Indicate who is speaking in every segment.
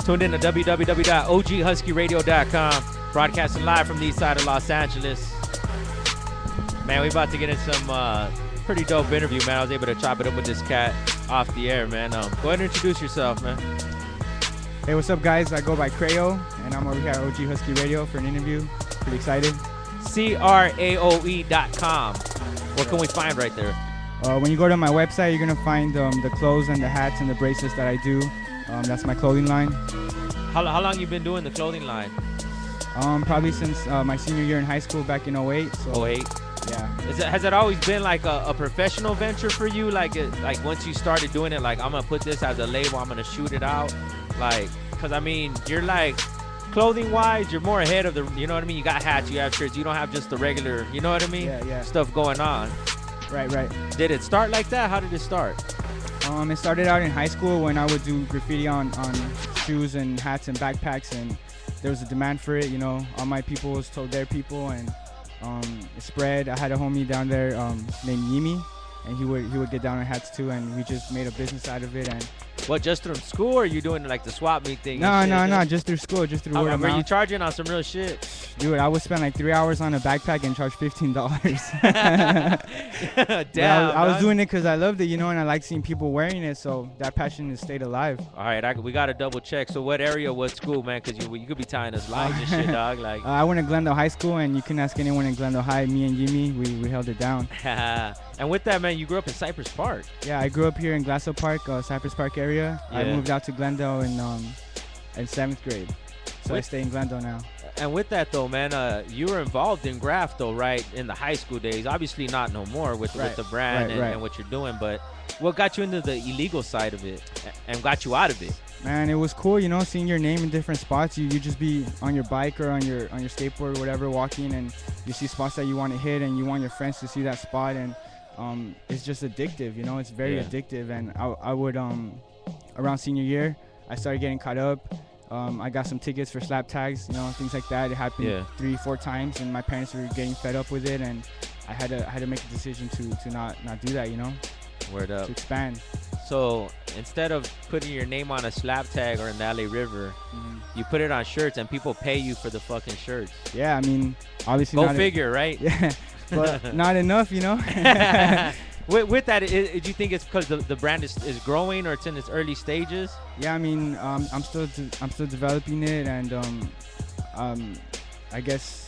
Speaker 1: Tuned in to www.OGHUSKEYRADIO.com. Broadcasting live from the east side of Los Angeles. Man, we about to get in some pretty dope interview, man. I was able to chop it up with this cat off the air, man. Go ahead and introduce yourself, man.
Speaker 2: Hey, what's up, guys? I go by Crayo, and I'm over here at OG Husky Radio for an interview. Pretty excited.
Speaker 1: CRAOE.com. What can we find right there?
Speaker 2: When you go to my website, you're going to find the clothes and the hats and the bracelets that I do. That's my clothing line.
Speaker 1: How long you been doing the clothing line?
Speaker 2: Probably since my senior year in high school back in 08. So,
Speaker 1: 08?
Speaker 2: Yeah.
Speaker 1: Has it always been like a professional venture for you? Like once you started doing it, like I'm going to put this as a label, I'm going to shoot it out? Like, because I mean, you're like, clothing-wise, you're more ahead of the, you know what I mean? You got hats, you have shirts, you don't have just the regular, you know what I mean?
Speaker 2: Yeah.
Speaker 1: Stuff going on.
Speaker 2: Right.
Speaker 1: Did it start like that? How did it start?
Speaker 2: It started out in high school when I would do graffiti on shoes and hats and backpacks, and there was a demand for it, you know. All my people told their people, and it spread. I had a homie down there named Yimi, and he would get down on hats too, and we just made a business out of it. And
Speaker 1: what, just through school, or are you doing like the swap meet thing?
Speaker 2: No, just through school, just through word of mouth.
Speaker 1: Were you charging on some real shit?
Speaker 2: Dude, I would spend like 3 hours on a backpack and charge $15.
Speaker 1: Damn.
Speaker 2: I was doing it because I loved it, you know, and I like seeing people wearing it, so that passion has stayed alive.
Speaker 1: All right, we got to double check. So what area, what school, man? Because you could be tying us lies and shit, dog. Like
Speaker 2: I went to Glendale High School, and you can ask anyone in Glendale High. Me and Yimi, we held it down.
Speaker 1: And with that, man, you grew up in Cypress Park.
Speaker 2: Yeah, I grew up here in Glasso Park, Cypress Park area. Yeah. I moved out to Glendale in 7th grade, so I stay in Glendale now.
Speaker 1: And with that, though, man, you were involved in graft, though, right, in the high school days. Obviously not no more with the brand and what you're doing, but what got you into the illegal side of it and got you out of it?
Speaker 2: Man, it was cool, you know, seeing your name in different spots. You just be on your bike or on your skateboard or whatever, walking, and you see spots that you want to hit, and you want your friends to see that spot, and it's just addictive, you know. It's very addictive, and I would around senior year, I started getting caught up. I got some tickets for slap tags, you know, things like that. It happened 3-4 times, and my parents were getting fed up with it, and I had to make a decision to not do that, you know.
Speaker 1: Word up.
Speaker 2: To expand.
Speaker 1: So instead of putting your name on a slap tag or in the LA River, you put it on shirts, and people pay you for the fucking shirts.
Speaker 2: Yeah, I mean, obviously.
Speaker 1: Go figure, right?
Speaker 2: Yeah, but not enough, you know.
Speaker 1: With that, do you think it's because the brand is growing, or it's in its early stages?
Speaker 2: Yeah, I mean, I'm still developing it, and I guess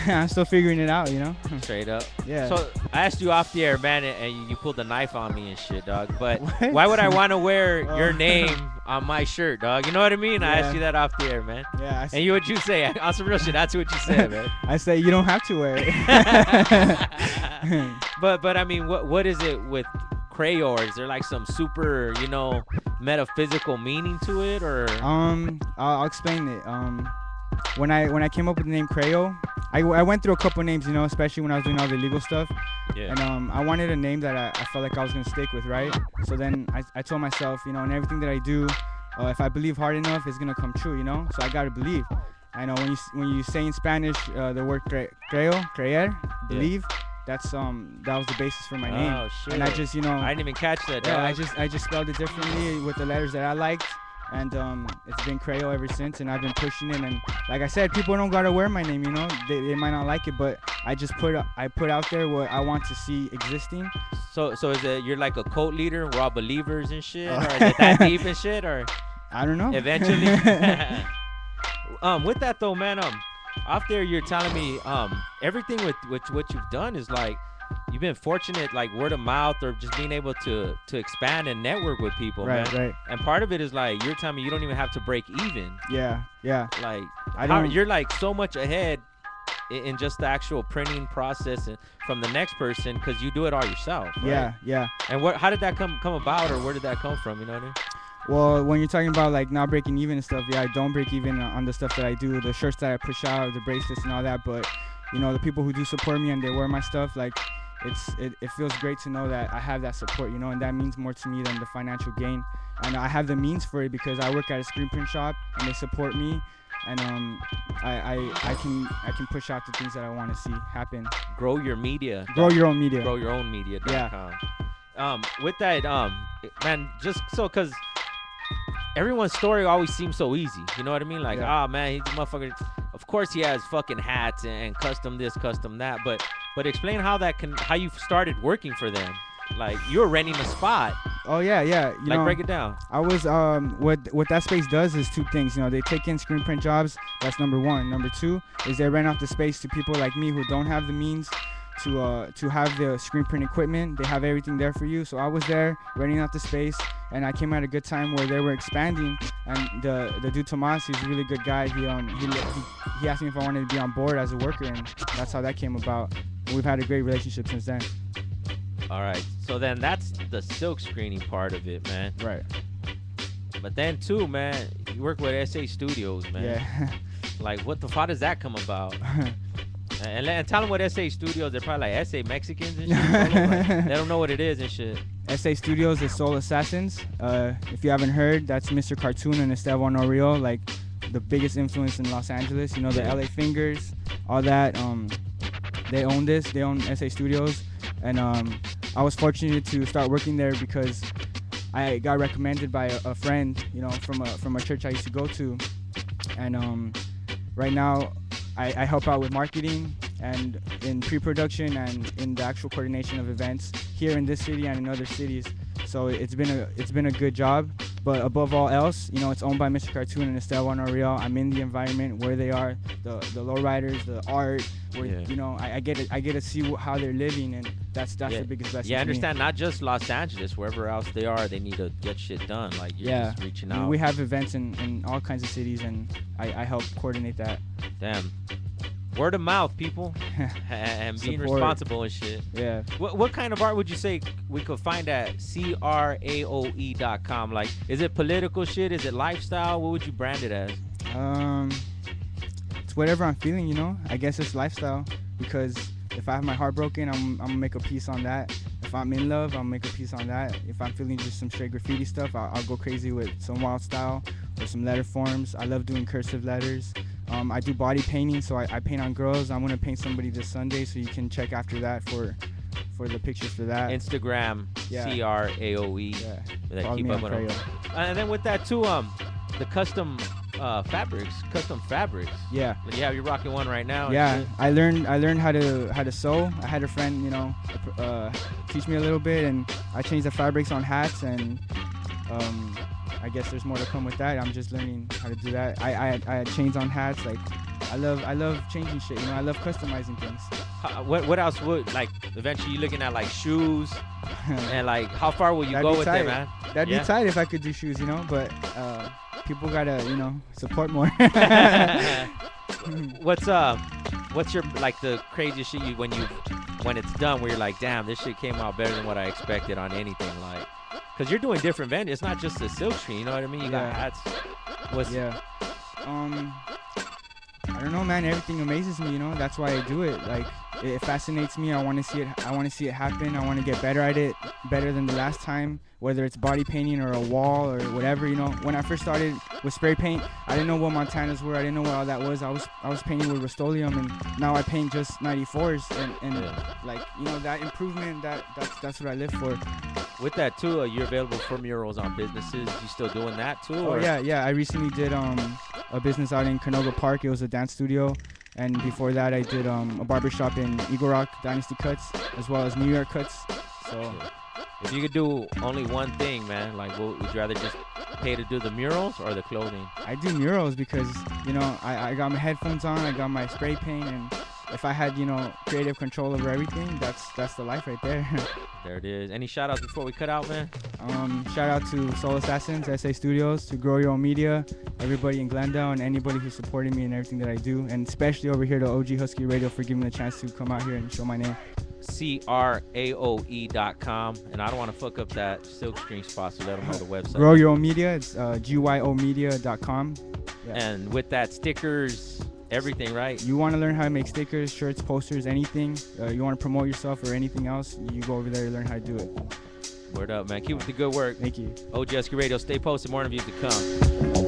Speaker 2: I'm still figuring it out, you know.
Speaker 1: Straight up.
Speaker 2: Yeah.
Speaker 1: So I asked you off the air, man, and you pulled a knife on me and shit, dog. But why would I want to wear your name on my shirt, dog? You know what I mean? Yeah. I asked you that off the air, man.
Speaker 2: Yeah.
Speaker 1: And what'd you say? On some real shit, that's what you said, man.
Speaker 2: I say you don't have to wear it.
Speaker 1: But I mean, what is it with Crayo? Or is there like some super, you know, metaphysical meaning to it, or?
Speaker 2: I'll explain it. When I came up with the name Crayo, I went through a couple names, you know, especially when I was doing all the illegal stuff. Yeah. And I wanted a name that I felt like I was gonna stick with, right? So then I told myself, you know, in everything that I do, if I believe hard enough, it's gonna come true, you know. So I gotta believe. I know when you say in Spanish the word creer, believe. That was the basis for my name.
Speaker 1: Oh shit!
Speaker 2: And I just, you know,
Speaker 1: I didn't even catch that.
Speaker 2: Yeah,
Speaker 1: dog.
Speaker 2: I just spelled it differently with the letters that I liked, and it's been Crayo ever since, and I've been pushing it. And like I said, people don't gotta wear my name, you know. They might not like it, but I put out there what I want to see existing.
Speaker 1: So is it you're like a cult leader? We're all believers and shit, or is it that deep and shit, or?
Speaker 2: I don't know.
Speaker 1: Eventually. With that though, man, off there you're telling me everything with what you've done is like you've been fortunate, like word of mouth or just being able to expand and network with people, man.
Speaker 2: Right.
Speaker 1: And part of it is like you're telling me you don't even have to break even.
Speaker 2: Yeah.
Speaker 1: Like you're like so much ahead in just the actual printing process and from the next person because you do it all yourself. Right?
Speaker 2: Yeah.
Speaker 1: And how did that come about, or where did that come from? You know what I mean?
Speaker 2: Well, when you're talking about like not breaking even and stuff, yeah, I don't break even on the stuff that I do, the shirts that I push out, the bracelets and all that. But you know, the people who do support me and they wear my stuff, like it feels great to know that I have that support, you know, and that means more to me than the financial gain. And I have the means for it because I work at a screen print shop and they support me, and I can push out the things that I want to see happen.
Speaker 1: Grow your media.
Speaker 2: Grow your own media.
Speaker 1: GrowyourOwnmedia.com. With that, man, just so because everyone's story always seems so easy. You know what I mean? Like,
Speaker 2: Yeah.
Speaker 1: oh man, he's a motherfucker. Of course he has fucking hats and custom this, custom that. But explain how you started working for them. Like you were renting a spot.
Speaker 2: Oh yeah. You
Speaker 1: Like
Speaker 2: know,
Speaker 1: break it down.
Speaker 2: I was what that space does is two things. You know, they take in screen print jobs. That's number one. Number two is they rent out the space to people like me who don't have the means to have the screen print equipment. They have everything there for you. So I was there renting out the space, and I came at a good time where they were expanding. And the dude Tomas, he's a really good guy. He asked me if I wanted to be on board as a worker, and that's how that came about. And we've had a great relationship since then.
Speaker 1: All right. So then that's the silk screening part of it, man.
Speaker 2: Right.
Speaker 1: But then too, man, you work with SA Studios, man.
Speaker 2: Yeah.
Speaker 1: Like how does that come about? And tell them what SA Studios. They're probably like SA Mexicans and shit. Like, they don't know what it is and shit.
Speaker 2: SA Studios is Soul Assassins. If you haven't heard, that's Mr. Cartoon and Esteban Oriol, like the biggest influence in Los Angeles. You know, the LA Fingers, all that. They own this. They own SA Studios. And I was fortunate to start working there because I got recommended by a friend, you know, from a church I used to go to. And right now, I help out with marketing and in pre-production and in the actual coordination of events here in this city and in other cities. So it's been a good job. But above all else, you know, it's owned by Mr. Cartoon and Esteban Oriol. I'm in the environment where they are, the lowriders, the art, where you know, I get to see how they're living, and that's the biggest blessing.
Speaker 1: Yeah, I
Speaker 2: to me.
Speaker 1: understand. Not just Los Angeles, wherever else they are, they need to get shit done. Like you're just reaching out.
Speaker 2: We have events in all kinds of cities, and I help coordinate that.
Speaker 1: Damn. Word of mouth, people, and being responsible and shit.
Speaker 2: Yeah.
Speaker 1: What kind of art would you say we could find at Crayoe.com? Like, is it political shit? Is it lifestyle? What would you brand it as?
Speaker 2: It's whatever I'm feeling, you know. I guess it's lifestyle, because if I have my heart broken, I'm gonna make a piece on that. If I'm in love, I'll make a piece on that. If I'm feeling just some straight graffiti stuff, I'll go crazy with some wild style or some letter forms. I love doing cursive letters. I do body painting, so I paint on girls. I'm gonna paint somebody this Sunday, so you can check after that for the pictures for that.
Speaker 1: Instagram, Crayoe.
Speaker 2: Yeah.
Speaker 1: Keep up with them. And then with that too, the custom fabrics.
Speaker 2: Yeah.
Speaker 1: Yeah, you're rocking one right now.
Speaker 2: Yeah, I learned how to sew. I had a friend, you know, teach me a little bit, and I changed the fabrics on hats, and I guess there's more to come with that. I'm just learning how to do that. I had chains on hats. Like, I love changing shit. You know, I love customizing things.
Speaker 1: What else would, like, eventually you looking at like shoes and like how far will you go with it, man?
Speaker 2: That'd be tight if I could do shoes, you know, but people gotta, you know, support more.
Speaker 1: What's your, like, the craziest shit when it's done where you're like, damn, this shit came out better than what I expected on anything, like, because you're doing different vendors. It's not just a silk screen, you know what I mean? You got hats.
Speaker 2: I don't know, man. Everything amazes me, you know. That's why I do it. Like, it fascinates me. I want to see it. I want to see it happen. I want to get better at it, better than the last time. Whether it's body painting or a wall or whatever, you know. When I first started with spray paint, I didn't know what Montanas were. I didn't know what all that was. I was painting with Rust-Oleum, and now I paint just 94s. And like, you know, that improvement. That's what I live for.
Speaker 1: With that too, you're available for murals on businesses. You still doing that too?
Speaker 2: Oh yeah. I recently did a business out in Canoga Park. It was a dance studio, and before that I did a barbershop in Eagle Rock, Dynasty Cuts, as well as New York Cuts. So
Speaker 1: if you could do only one thing, man, like, would you rather just pay to do the murals or the clothing?
Speaker 2: I do murals because, you know, I got my headphones on, I got my spray paint, and if I had, you know, creative control over everything, that's the life right there.
Speaker 1: There it is. Any shout outs before we cut out, man?
Speaker 2: Shout out to Soul Assassins, SA Studios, to Grow Your Own Media, everybody in Glendale, and anybody who's supporting me in everything that I do, and especially over here to OG Husky Radio for giving me the chance to come out here and show my name.
Speaker 1: Crayoe.com, and I don't want to fuck up that silk screen spot, so let them know the website.
Speaker 2: Grow Your Own Media, it's GYOmedia.com.
Speaker 1: Yeah. And with that, stickers, everything, right?
Speaker 2: You want to learn how to make stickers, shirts, posters, anything. You want to promote yourself or anything else, you go over there and learn how to do it.
Speaker 1: Word up, man. Keep up the good work.
Speaker 2: Thank you.
Speaker 1: OG Husky Radio, stay posted. More interviews to come.